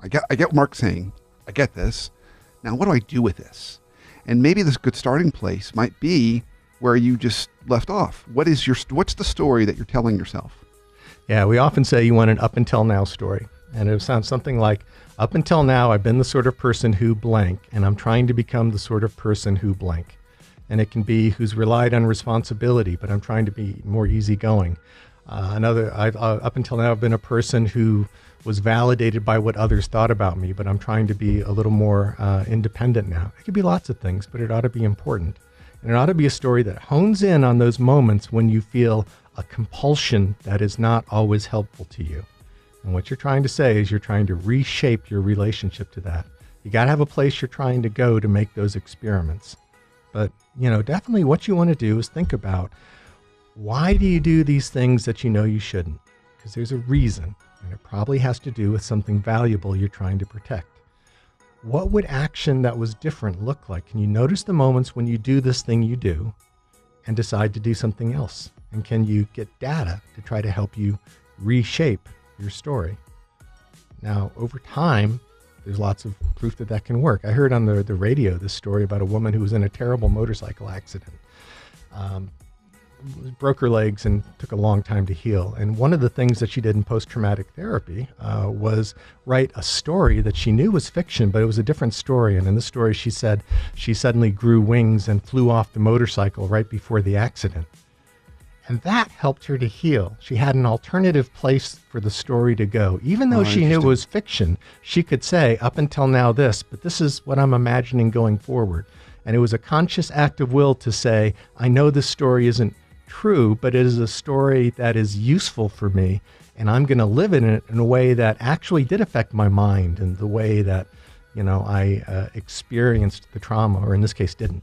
I get what Mark's saying. I get this. Now, what do I do with this? And maybe this good starting place might be where you just left off. What's the story that you're telling yourself? Yeah, we often say you want an up until now story. And it sounds something like, up until now, I've been the sort of person who blank, and I'm trying to become the sort of person who blank. And it can be who's relied on responsibility, but I'm trying to be more easygoing. Up until now, I've been a person who was validated by what others thought about me, but I'm trying to be a little more independent now. It could be lots of things, but it ought to be important. And it ought to be a story that hones in on those moments when you feel a compulsion that is not always helpful to you. And what you're trying to say is you're trying to reshape your relationship to that. You got to have a place you're trying to go to make those experiments. But, definitely what you want to do is think about, why do you do these things that you know you shouldn't? Because there's a reason, and it probably has to do with something valuable you're trying to protect. What would action that was different look like? Can you notice the moments when you do this thing you do and decide to do something else? And can you get data to try to help you reshape your story? Now, over time, there's lots of proof that can work. I heard on the radio this story about a woman who was in a terrible motorcycle accident. Broke her legs and took a long time to heal. And one of the things that she did in post-traumatic therapy was write a story that she knew was fiction, but it was a different story. And in the story, she said she suddenly grew wings and flew off the motorcycle right before the accident. And that helped her to heal. She had an alternative place for the story to go. Even though she knew it was fiction, she could say, up until now this, but this is what I'm imagining going forward. And it was a conscious act of will to say, I know this story isn't true, but it is a story that is useful for me, and I'm going to live in it in a way that actually did affect my mind and the way that, I experienced the trauma, or in this case, didn't.